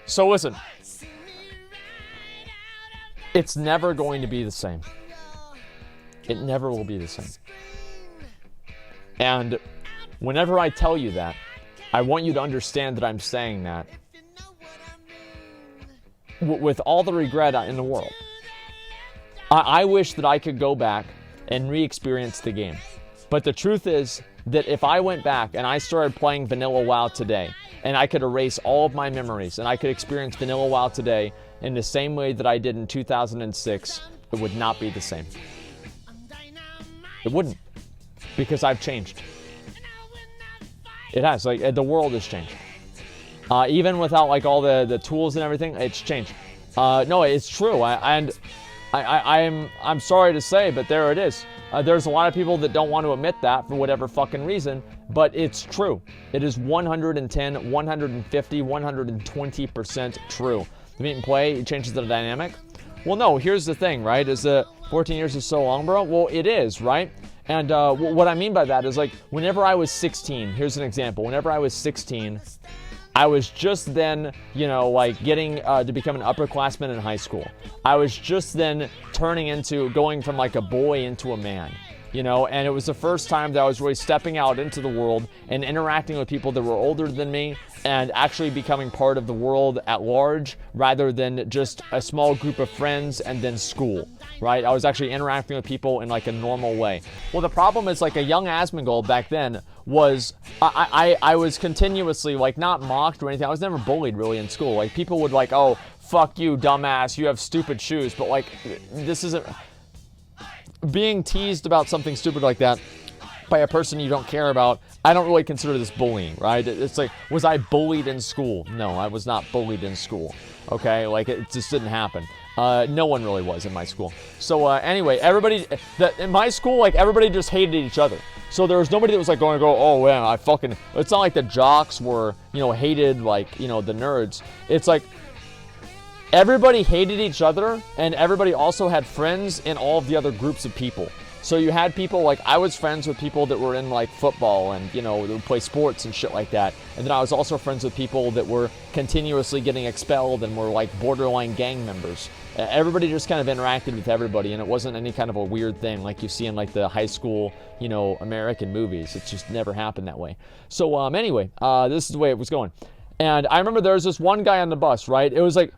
So listen, it's never going to be the same. It never will be the same. And whenever I tell you that, I want you to understand that I'm saying that with all the regret in the world. I wish that I could go back and re-experience the game. But the truth is that if I went back and I started playing Vanilla WoW today, and I could erase all of my memories, and I could experience Vanilla WoW today in the same way that I did in 2006, it would not be the same. It wouldn't. Because I've changed. It has. Like, the world has changed. Even without, like, all the tools and everything, it's changed. No, it's true. I'm sorry to say, but there it is. There's a lot of people that don't want to admit that for whatever fucking reason, but it's true. It is 110, 150, 120% true. The meet and play, it changes the dynamic. Well, no, here's the thing, right? Is 14 years is so long, bro? Well, it is, right? And what I mean by that is, like, whenever I was 16, here's an example. Whenever I was 16, I was just then, you know, like, getting to become an upperclassman in high school. I was just then going from, like, a boy into a man, you know, and it was the first time that I was really stepping out into the world and interacting with people that were older than me and actually becoming part of the world at large rather than just a small group of friends and then school, right? I was actually interacting with people in, like, a normal way. Well, the problem is, like, a young Asmongold back then was I was continuously, like, not mocked or anything. I was never bullied really in school. Like, people would, like, oh, fuck you, dumbass, you have stupid shoes. But, like, this isn't being teased about something stupid like that by a person you don't care about. I don't really consider this bullying, right? It's like, was I bullied in school? No, I was not bullied in school. Okay, like, it just didn't happen. No one really was in my school. So anyway, in my school, like, everybody just hated each other. So there was nobody that was like going to go, oh man, it's not like the jocks were, you know, hated like, you know, the nerds. It's like everybody hated each other and everybody also had friends in all of the other groups of people. So you had people, like, I was friends with people that were in, like, football and, you know, that would play sports and shit like that. And then I was also friends with people that were continuously getting expelled and were, like, borderline gang members. Everybody just kind of interacted with everybody, and it wasn't any kind of a weird thing like you see in, like, the high school, you know, American movies. It just never happened that way. So, anyway, this is the way it was going. And I remember there was this one guy on the bus, right? It was like,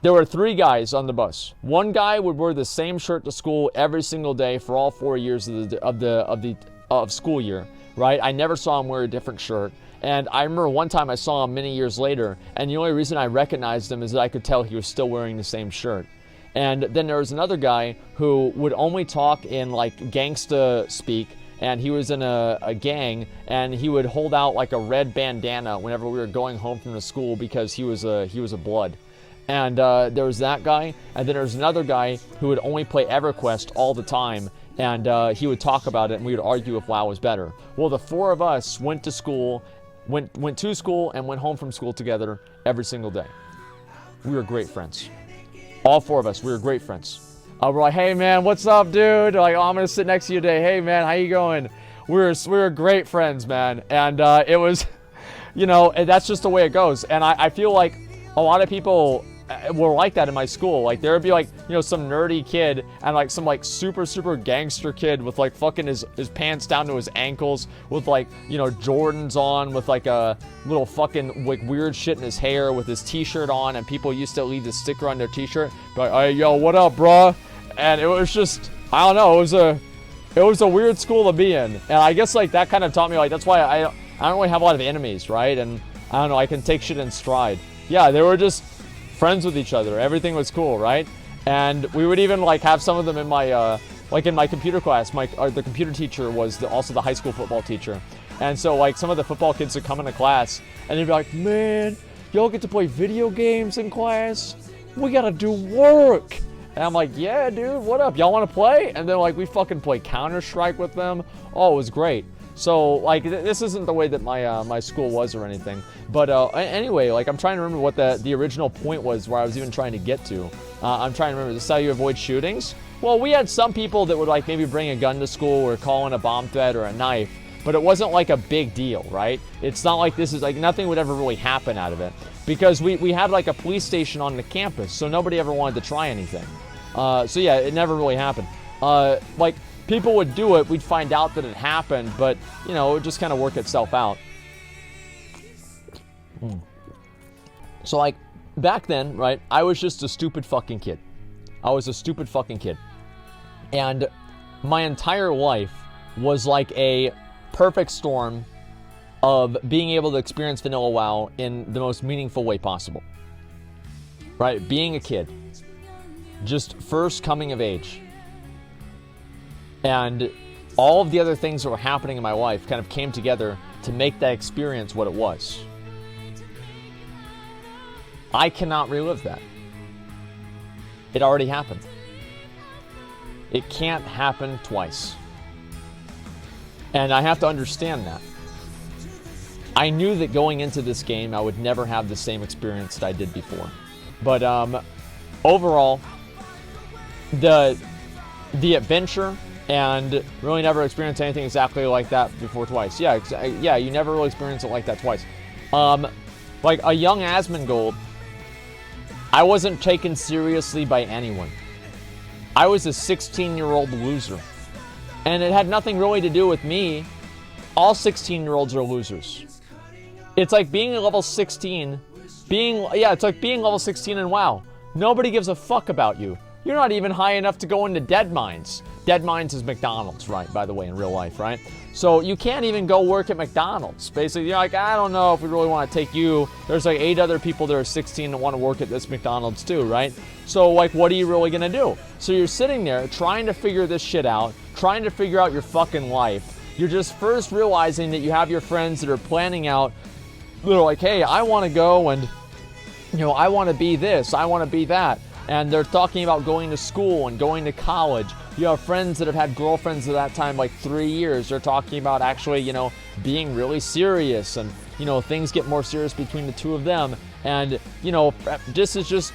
there were 3 guys on the bus. One guy would wear the same shirt to school every single day for all 4 years of school year, right? I never saw him wear a different shirt. And I remember one time I saw him many years later, and the only reason I recognized him is that I could tell he was still wearing the same shirt. And then there was another guy who would only talk in, like, gangsta speak, and he was in a gang, and he would hold out, like, a red bandana whenever we were going home from the school because he was a blood. And there was that guy, and then there was another guy who would only play EverQuest all the time, and he would talk about it, and we would argue if WoW was better. Well, the 4 of us went to school, went to school, and went home from school together every single day. We were great friends. All 4 of us, we were great friends. We're like, hey man, what's up, dude? Like, oh, I'm gonna sit next to you today. Hey man, how you going? We were great friends, man. And it was, you know, that's just the way it goes. And I feel like a lot of people were like that in my school. Like, there would be, like, you know, some nerdy kid and, like, some, like, super gangster kid with, like, fucking his pants down to his ankles with, like, you know, Jordans on with, like, a little fucking, like, weird shit in his hair with his t-shirt on, and people used to leave the sticker on their t-shirt, like, hey, yo, what up, bruh? And it was just, I don't know, it was a weird school to be in. And I guess, like, that kind of taught me, like, that's why I don't really have a lot of enemies, right? And I don't know, I can take shit in stride. Yeah, they were just friends with each other. Everything was cool, right? And we would even, like, have some of them in my like in my computer class. The computer teacher was also the high school football teacher, and so, like, some of the football kids would come into class and they'd be like, man, y'all get to play video games in class? We gotta do work. And I'm like, yeah, dude, what up, y'all want to play? And then, like, we fucking play Counter-Strike with them. Oh, it was great. So, like, this isn't the way that my school was or anything. But anyway, like, I'm trying to remember what the original point was where I was even trying to get to. I'm trying to remember. This is how you avoid shootings? Well, we had some people that would, like, maybe bring a gun to school or call in a bomb threat or a knife. but it wasn't like a big deal, right? It's not like this is like nothing would ever really happen out of it, because we had like a police station on the campus, so nobody ever wanted to try anything. So yeah, it never really happened. Like, people would do it, we'd find out that it happened, but, you know, it would just kind of work itself out. So, like, back then, right, I was just a stupid fucking kid. I was a stupid fucking kid. And my entire life was like a perfect storm of being able to experience Vanilla WoW in the most meaningful way possible. Right? Being a kid. Just first coming of age. And all of the other things that were happening in my life kind of came together to make that experience what it was. I cannot relive that. It already happened. It can't happen twice. And I have to understand that. I knew that going into this game, I would never have the same experience that I did before. But overall, the adventure, and really never experienced anything exactly like that before twice. Yeah, you never really experienced it like that twice. Like a young Asmongold, I wasn't taken seriously by anyone. I was a 16-year-old loser. And it had nothing really to do with me. All 16-year-olds are losers. It's like being a level 16, it's like being level 16 in WoW. Nobody gives a fuck about you. You're not even high enough to go into Dead Mines. Dead Mines is McDonald's, right, by the way, in real life, right? So you can't even go work at McDonald's. Basically, you're like, I don't know if we really want to take you. There's like 8 other people that are 16 that want to work at this McDonald's too, right? So, like, what are you really going to do? So you're sitting there trying to figure this shit out, trying to figure out your fucking life. You're just first realizing that you have your friends that are planning out, they're like, hey, I want to go and, you know, I want to be this, I want to be that. And they're talking about going to school and going to college. You have friends that have had girlfriends at that time like 3 years. They're talking about actually, you know, being really serious, and, you know, things get more serious between the two of them. And, you know, this is just,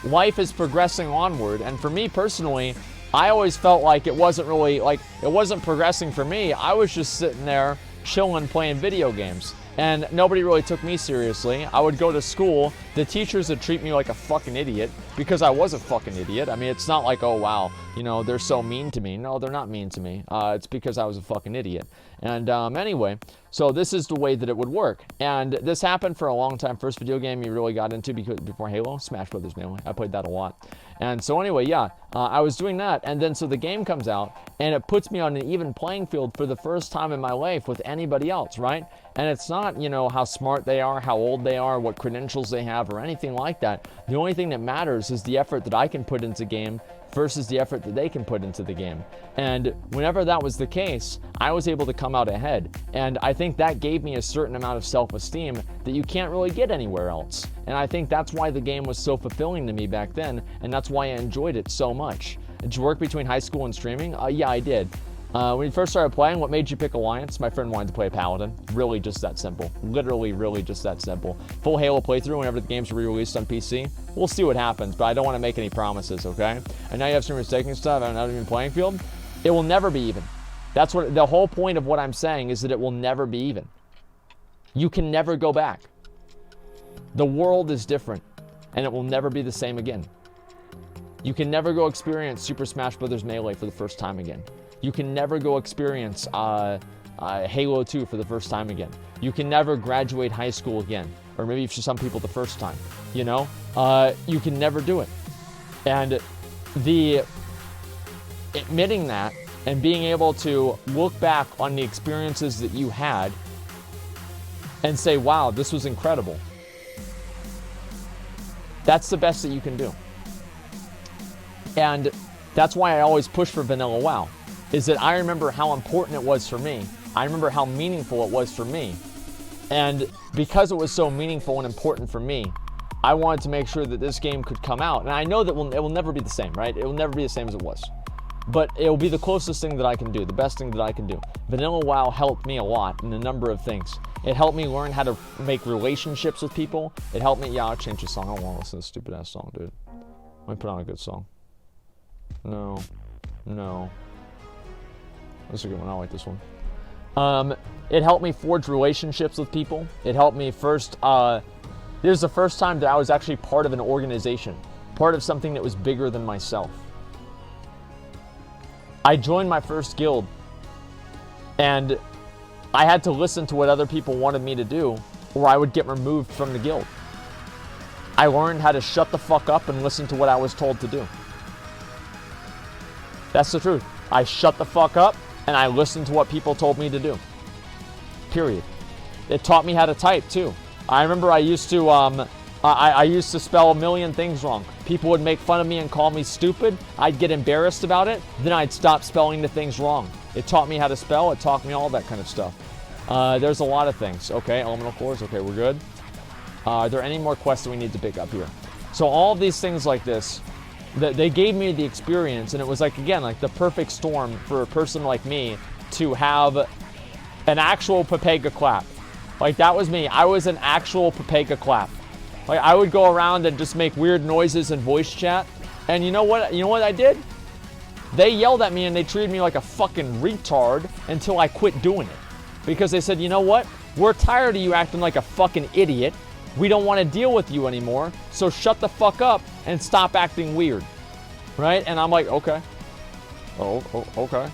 life is progressing onward. And for me personally, I always felt like it wasn't really, like, it wasn't progressing for me. I was just sitting there chilling, playing video games. And nobody really took me seriously. I would go to school. The teachers would treat me like a fucking idiot because I was a fucking idiot. I mean, it's not like, oh, wow, you know, they're so mean to me. No, they're not mean to me. It's because I was a fucking idiot. And anyway, so this is the way that it would work. And this happened for a long time. First video game you really got into before Halo, Smash Brothers Melee. I played that a lot. And so anyway, yeah, I was doing that. And then so the game comes out, and it puts me on an even playing field for the first time in my life with anybody else, right? And it's not, you know, how smart they are, how old they are, what credentials they have, or anything like that. The only thing that matters is the effort that I can put into game versus the effort that they can put into the game. And whenever that was the case, I was able to come out ahead. And I think that gave me a certain amount of self-esteem that you can't really get anywhere else. And I think that's why the game was so fulfilling to me back then, and that's why I enjoyed it so much. Did you work between high school and streaming? Yeah, I did. When you first started playing, what made you pick Alliance? My friend wanted to play Paladin. Really just that simple. Literally, really just that simple. Full Halo playthrough whenever the game's re-released on PC. We'll see what happens, but I don't want to make any promises, okay? And now you have streamers taking stuff on an even playing field. It will never be even. That's what the whole point of what I'm saying is, that it will never be even. You can never go back. The world is different, and it will never be the same again. You can never go experience Super Smash Brothers Melee for the first time again. You can never go experience Halo 2 for the first time again. You can never graduate high school again. Or maybe for some people the first time, you know? You can never do it. And admitting that and being able to look back on the experiences that you had and say, wow, this was incredible. That's the best that you can do. And that's why I always push for Vanilla WoW. Is that I remember how important it was for me. I remember how meaningful it was for me. And because it was so meaningful and important for me, I wanted to make sure that this game could come out. And I know that it will never be the same, right? It will never be the same as it was. But it will be the closest thing that I can do, the best thing that I can do. Vanilla WoW helped me a lot in a number of things. It helped me learn how to make relationships with people. It helped me, yeah, I'll change the song. I don't want to listen to this stupid ass song, dude. Let me put on a good song. No. This is a good one. I like this one. It helped me forge relationships with people. It helped me first, this is the first time that I was actually part of an organization, part of something that was bigger than myself. I joined my first guild, and I had to listen to what other people wanted me to do, or I would get removed from the guild. I learned how to shut the fuck up and listen to what I was told to do. That's the truth. I shut the fuck up, and I listened to what people told me to do. Period. It taught me how to type, too. I remember I used to, I used to spell a million things wrong. People would make fun of me and call me stupid. I'd get embarrassed about it. Then I'd stop spelling the things wrong. It taught me how to spell. It taught me all that kind of stuff. There's a lot of things. Okay, elemental cores. Okay, we're good. Are there any more quests that we need to pick up here? So all of these things like this, they gave me the experience, and it was like, again, like the perfect storm for a person like me to have an actual Pepega clap. Like, that was me. I was an actual Pepega clap. Like, I would go around and just make weird noises and voice chat. And you know what? You know what I did? They yelled at me and they treated me like a fucking retard until I quit doing it. Because they said, you know what? We're tired of you acting like a fucking idiot. We don't want to deal with you anymore. So shut the fuck up and stop acting weird. Right? And I'm like, okay. Oh, okay.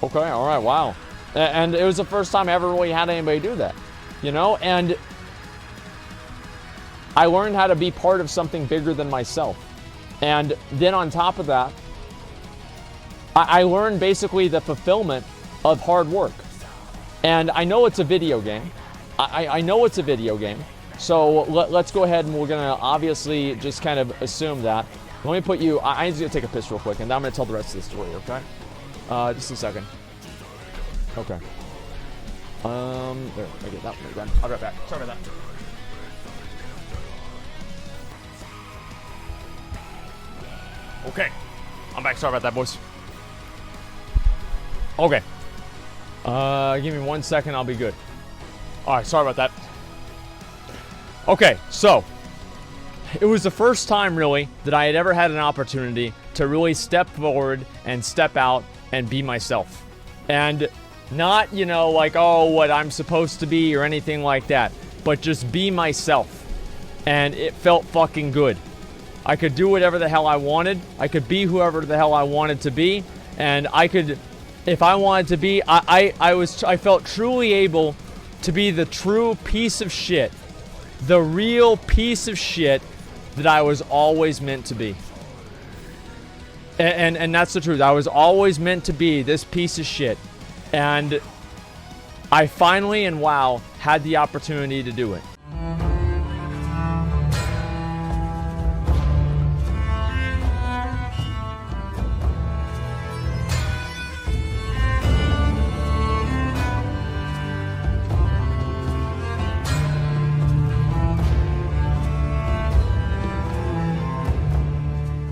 Okay, all right, wow. And it was the first time I ever really had anybody do that. You know? And I learned how to be part of something bigger than myself. And then on top of that, I learned basically the fulfillment of hard work. And I know it's a video game. I know it's a video game. So let's go ahead and we're going to obviously just kind of assume that. Let me put you, I need to take a piss real quick, and then I'm going to tell the rest of the story, okay? Just a second. Okay. There, I get that one done. I'll be right back. Sorry about that. Okay. I'm back. Sorry about that, boys. Okay. Give me 1 second. I'll be good. All right. Sorry about that. Okay. So, it was the first time, really, that I had ever had an opportunity to really step forward and step out and be myself. And not, you know, like, oh, what I'm supposed to be or anything like that. But just be myself. And it felt fucking good. I could do whatever the hell I wanted. I could be whoever the hell I wanted to be. And I could, if I wanted to be, I felt truly able to be the true piece of shit. The real piece of shit that I was always meant to be. And that's the truth. I was always meant to be this piece of shit. And I finally, in WoW, had the opportunity to do it.